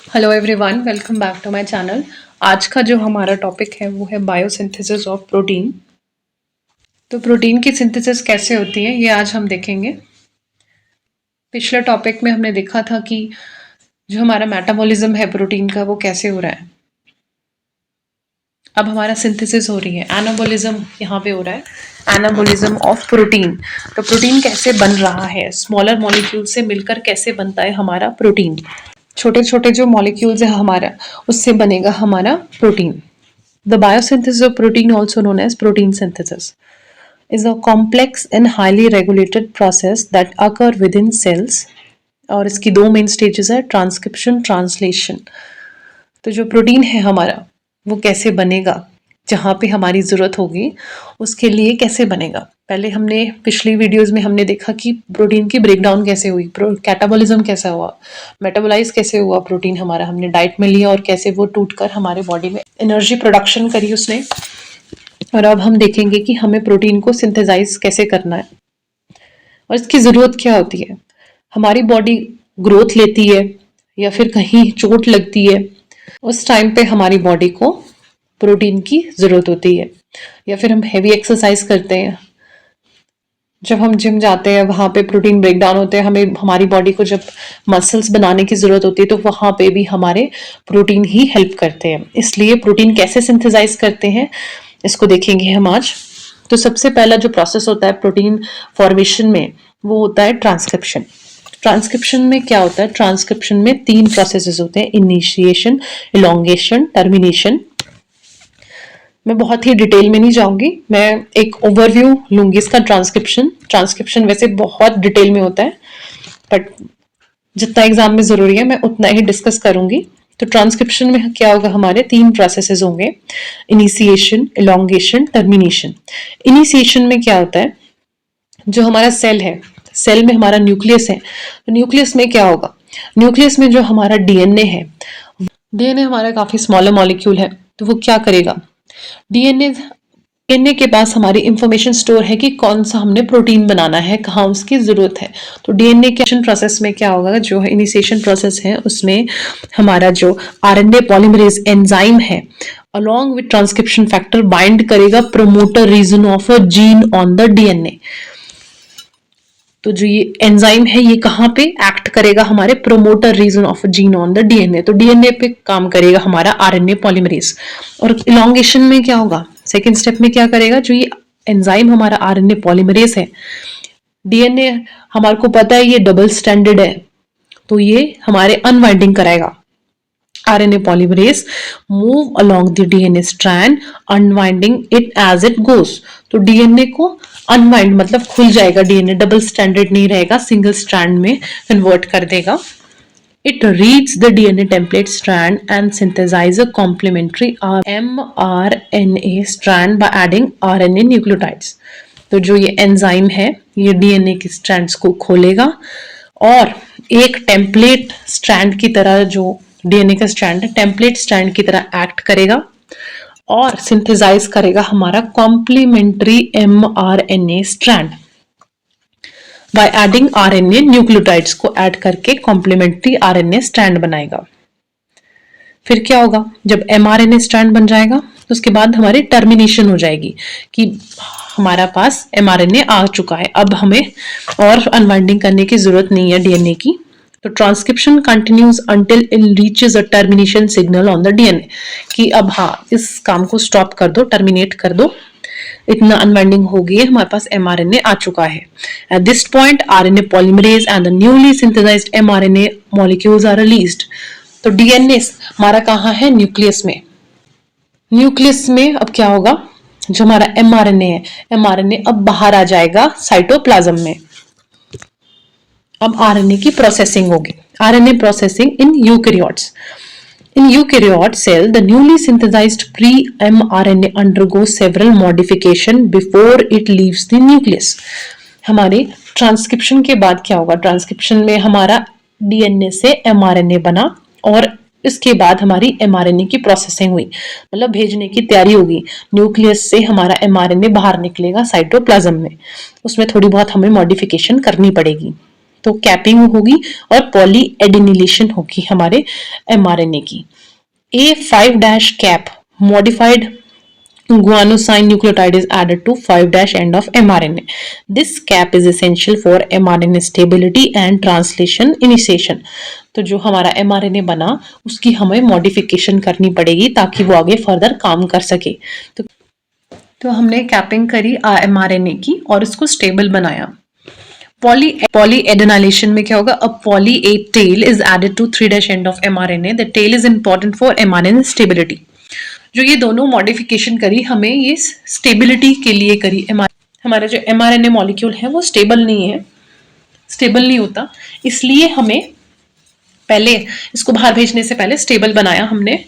Hello everyone, welcome back to my channel. आज का जो हमारा टॉपिक है वो है बायोसिंथेसिस ऑफ प्रोटीन। तो प्रोटीन की सिंथेसिस कैसे होती है ये आज हम देखेंगे। पिछले टॉपिक में हमने देखा था कि जो हमारा मेटाबॉलिज्म है प्रोटीन का वो कैसे हो रहा है। अब हमारा सिंथेसिस हो रही है, एनाबॉलिज्म यहाँ पे हो रहा है, एनाबॉलिज्म ऑफ प्रोटीन। तो प्रोटीन कैसे बन रहा है, स्मॉलर मॉलिक्यूल से मिलकर कैसे बनता है हमारा प्रोटीन। छोटे छोटे जो मॉलिक्यूल्स है हमारा, उससे बनेगा हमारा protein. The biosynthesis of protein, also known as protein synthesis, is a complex and highly regulated process that occur within cells. और इसकी दो मेन स्टेजेस है, ट्रांसक्रिप्शन, ट्रांसलेशन। तो जो प्रोटीन है हमारा वो कैसे बनेगा, जहाँ पे हमारी ज़रूरत होगी उसके लिए कैसे बनेगा। पहले हमने पिछली वीडियोस में हमने देखा कि प्रोटीन की ब्रेकडाउन कैसे हुई, कैटाबॉलिज्म कैसा हुआ, मेटाबोलाइज कैसे हुआ प्रोटीन हमारा, हमने डाइट में लिया और कैसे वो टूटकर हमारे बॉडी में एनर्जी प्रोडक्शन करी उसने। और अब हम देखेंगे कि हमें प्रोटीन को सिंथेसाइज कैसे करना है और इसकी ज़रूरत क्या होती है। हमारी बॉडी ग्रोथ लेती है या फिर कहीं चोट लगती है, उस टाइम पे हमारी बॉडी को प्रोटीन की ज़रूरत होती है। या फिर हम हैवी एक्सरसाइज करते हैं, जब हम जिम जाते हैं वहाँ पे प्रोटीन ब्रेकडाउन होते हैं, हमें हमारी बॉडी को जब मसल्स बनाने की ज़रूरत होती है तो वहाँ पे भी हमारे प्रोटीन ही हेल्प करते हैं। इसलिए प्रोटीन कैसे सिंथेसाइज करते हैं इसको देखेंगे हम आज। तो सबसे पहला जो प्रोसेस होता है प्रोटीन फॉर्मेशन में वो होता है ट्रांसक्रिप्शन। ट्रांसक्रिप्शन में क्या होता है, ट्रांसक्रिप्शन में 3 प्रोसेसेस होते हैं, इनिशिएशन, इलोंगेशन, टर्मिनेशन। मैं बहुत ही डिटेल में नहीं जाऊंगी, मैं एक ओवरव्यू लूंगी इसका। ट्रांसक्रिप्शन वैसे बहुत डिटेल में होता है, बट जितना एग्जाम में जरूरी है मैं उतना ही डिस्कस करूंगी। तो ट्रांसक्रिप्शन में क्या होगा, हमारे 3 प्रोसेसेस होंगे, इनिशिएशन, इलोंगेशन, टर्मिनेशन। इनिशिएशन में क्या होता है, जो हमारा सेल है, सेल में हमारा न्यूक्लियस है, तो न्यूक्लियस में क्या होगा, न्यूक्लियस में जो हमारा डीएनए है, डीएनए हमारा काफी स्मॉलर मॉलिक्यूल है, तो वो क्या करेगा, डीएनए के पास हमारी इंफॉर्मेशन स्टोर है कि कौन सा हमने प्रोटीन बनाना है, कहाँ उसकी जरूरत है। तो डीएनए के प्रोसेस में क्या होगा, जो इनिशिएशन प्रोसेस है उसमें हमारा जो आरएनए पॉलीमरेज एंजाइम है along with transcription factor bind करेगा promoter region of a gene on the DNA. तो जो ये एंजाइम है ये कहाँ पे एक्ट करेगा, हमारे promoter region of gene on the DNA. तो डीएनए पे काम करेगा हमारा आरएनए पॉलीमरेज। और इलोंगेशन में क्या होगा, सेकेंड स्टेप में क्या करेगा, जो ये एंजाइम हमारा आरएनए पॉलीमरेज है, डीएनए हमारे को पता है ये डबल स्टैंडर्ड है, तो ये हमारे अनवाइंडिंग कराएगा। RNA polymerase move along the DNA strand, unwinding it as it goes। तो DNA को अनवाइंड मतलब खुल जाएगा, DNA डबल स्टैंडर्ड नहीं रहेगा, सिंगल स्ट्रैंड में कन्वर्ट कर देगा। It reads the DNA template strand and synthesize a complementary mRNA strand by adding RNA nucleotides। तो जो ये एंजाइम है ये डीएनए की स्ट्रैंड्स को खोलेगा और एक टेम्पलेट स्ट्रैंड की तरह, जो डीएनए का स्ट्रैंड है टेम्पलेट स्ट्रैंड की तरह एक्ट करेगा और सिंथेसाइज करेगा हमारा complementary mRNA strand by adding RNA nucleotides को ऐड करके कॉम्प्लीमेंट्री आरएनए स्ट्रैंड बनाएगा। फिर क्या होगा, जब mRNA स्ट्रैंड बन जाएगा तो उसके बाद हमारी टर्मिनेशन हो जाएगी कि हमारा पास mRNA आ चुका है, अब हमें और अनवाइंडिंग करने की जरूरत नहीं है डीएनए की। तो transcription continues until it reaches a termination signal on the DNA, कि अब हाँ इस काम को स्टॉप कर दो, टर्मिनेट कर दो, इतना अनवाइंडिंग हो गई है, हमारे पास mRNA आ चुका है। At this point RNA polymerase and the newly synthesized mRNA molecules are released. तो डीएनए हमारा कहाँ है, न्यूक्लियस में। न्यूक्लियस में अब क्या होगा, जो हमारा mRNA है, mRNA अब बाहर आ जाएगा साइटोप्लाज्म में। अब आरएनए की प्रोसेसिंग होगी, RNA processing in eukaryotes. In eukaryote cell, the newly synthesized pre-mRNA undergoes several modification before it leaves the nucleus। हमारे ट्रांसक्रिप्शन के बाद क्या होगा, ट्रांसक्रिप्शन में हमारा डीएनए से mRNA बना और इसके बाद हमारी mRNA की प्रोसेसिंग हुई, मतलब भेजने की तैयारी होगी। न्यूक्लियस से हमारा mRNA बाहर निकलेगा साइटोप्लाज्म में, उसमें थोड़ी बहुत हमें मॉडिफिकेशन करनी पड़ेगी। तो कैपिंग होगी और पॉली एडिनिलेशन होगी हमारे mRNA की। A5' cap modified guanosine nucleotide is added to 5' end of mRNA. This cap is essential for mRNA stability and translation initiation. तो जो हमारा mRNA बना उसकी हमें मॉडिफिकेशन करनी पड़ेगी ताकि वो आगे फर्दर काम कर सके। तो हमने कैपिंग करी mRNA की और उसको स्टेबल बनाया। पॉली एडेनाइलेशन में क्या होगा? A poly A tail is added to 3' end of mRNA. The tail is important for mRNA stability. जो ये दोनों मॉडिफिकेशन करी हमें ये स्टेबिलिटी के लिए करी। हमारा जो mRNA मॉलिक्यूल है वो स्टेबल नहीं होता, इसलिए हमें पहले इसको बाहर भेजने से पहले स्टेबल बनाया हमने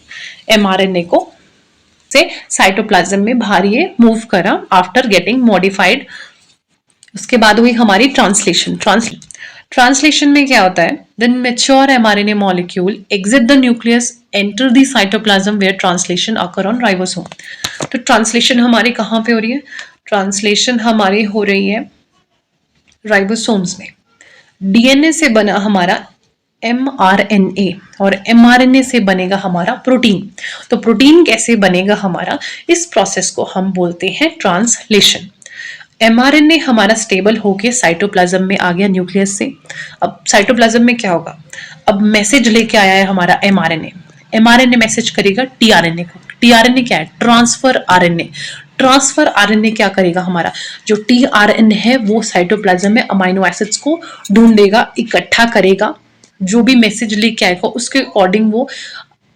mRNA को, से साइटोप्लाज्म में बाहर ये मूव करा आफ्टर गेटिंग मॉडिफाइड। उसके बाद हुई हमारी ट्रांसलेशन में क्या होता है? Then mature mRNA molecule exit the nucleus, enter the cytoplasm where translation occur on ribosome. तो ट्रांसलेशन हमारी कहाँ पे हो रही है? ट्रांसलेशन हमारी हो रही है राइबोसोम्स में। डीएनए से बना हमारा mRNA और mRNA से बनेगा हमारा प्रोटीन। तो प्रोटीन कैसे बनेगा हमारा? इस प्रोसेस को हम बोलते हैं ट्रांसलेशन। mRNA हमारा स्टेबल होके साइटोप्लाज्म में आ गया न्यूक्लियस से। अब साइटोप्लाज्म में क्या होगा? अब मैसेज लेके आया है हमारा mRNA मैसेज करेगा tRNA को। tRNA क्या है? ट्रांसफर आरएनए क्या करेगा? हमारा जो tRNA है वो साइटोप्लाज्म में अमाइनो एसिड्स को ढूंढेगा, इकट्ठा करेगा, जो भी मैसेज लेके आएगा उसके अकॉर्डिंग वो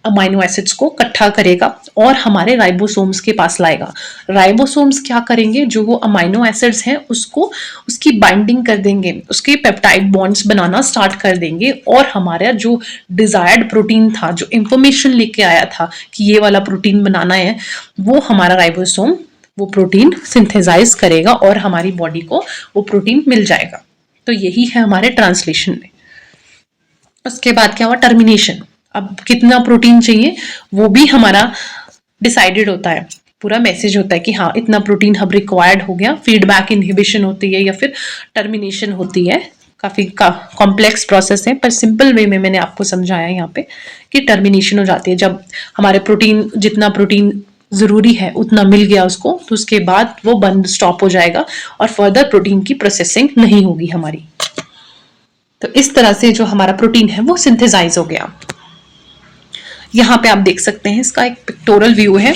अमाइनो एसिड्स को इकट्ठा करेगा और हमारे राइबोसोम्स के पास लाएगा। राइबोसोम्स क्या करेंगे? जो वो अमाइनो एसिड्स हैं उसको उसकी बाइंडिंग कर देंगे, उसके पेप्टाइड बॉन्ड्स बनाना स्टार्ट कर देंगे और हमारा जो डिजायर्ड प्रोटीन था, जो इंफॉर्मेशन लेके आया था कि ये वाला प्रोटीन बनाना है, वो हमारा राइबोसोम वो प्रोटीन सिंथेसाइज करेगा और हमारी बॉडी को वो प्रोटीन मिल जाएगा। तो यही है हमारे ट्रांसलेशन में। उसके बाद क्या हुआ? टर्मिनेशन। अब कितना प्रोटीन चाहिए वो भी हमारा डिसाइडेड होता है, पूरा मैसेज होता है कि हाँ इतना प्रोटीन अब रिक्वायर्ड हो गया। फीडबैक इनहिबिशन होती है या फिर टर्मिनेशन होती है। काफी कॉम्प्लेक्स प्रोसेस है, पर सिंपल वे में मैंने आपको समझाया यहाँ पे कि टर्मिनेशन हो जाती है जब हमारे प्रोटीन, जितना प्रोटीन जरूरी है उतना मिल गया उसको, तो उसके बाद वो बंद स्टॉप हो जाएगा और फर्दर प्रोटीन की प्रोसेसिंग नहीं होगी हमारी। तो इस तरह से जो हमारा प्रोटीन है वो सिंथेसाइज हो गया। यहाँ पे आप देख सकते हैं, इसका एक पिक्टोरल व्यू है।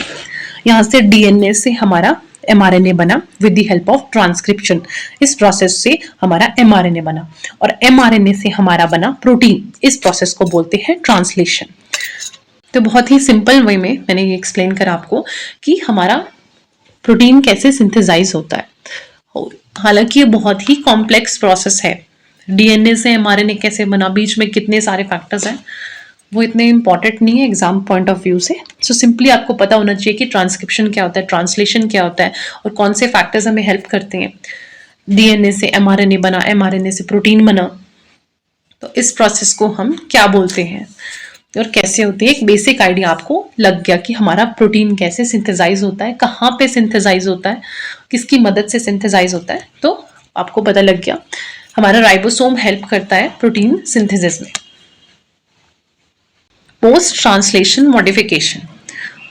यहाँ से डीएनए से हमारा mRNA बना with the help of transcription. इस प्रोसेस से हमारा mRNA बना और mRNA से हमारा बना प्रोटीन। इस प्रोसेस को बोलते हैं ट्रांसलेशन। तो बहुत ही सिंपल वे में मैंने ये एक्सप्लेन करा आपको कि हमारा प्रोटीन कैसे सिंथेसाइज होता है। हालांकि ये बहुत ही कॉम्प्लेक्स प्रोसेस है। डीएनए से mRNA कैसे बना, बीच में कितने सारे फैक्टर्स हैं, वो इतने इंपॉर्टेंट नहीं है एग्जाम पॉइंट ऑफ व्यू से। सो सिंपली आपको पता होना चाहिए कि ट्रांसक्रिप्शन क्या होता है, ट्रांसलेशन क्या होता है और कौन से फैक्टर्स हमें हेल्प करते हैं। डीएनए से mRNA बना, mRNA से प्रोटीन बना, तो इस प्रोसेस को हम क्या बोलते हैं और कैसे होती है। एक बेसिक आइडिया आपको लग गया कि हमारा प्रोटीन कैसे सिंथेसाइज होता है, कहाँ पे सिंथेसाइज होता है, किसकी मदद से सिंथेसाइज होता है। तो आपको पता लग गया हमारा राइबोसोम हेल्प करता है प्रोटीन सिंथेसिस में। Post translation modification.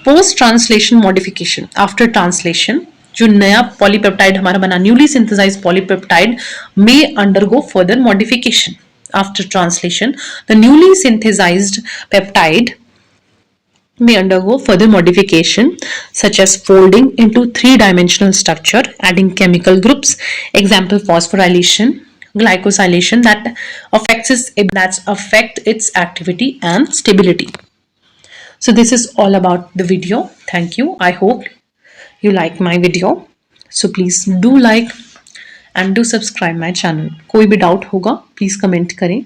Post translation modification, after translation जो नया पॉलीपेप्टाइड हमारा बना, न्यूली सिंथेसाइज्ड पॉलीपेप्टाइड में undergo further modification. After translation, the newly synthesized peptide may undergo further modification such as folding into three-dimensional structure, adding chemical groups, example phosphorylation, glycosylation that affect its activity and stability. So this is all about the video. Thank you. I hope you like my video. So please do like and do subscribe my channel. कोई भी doubt होगा please comment करें।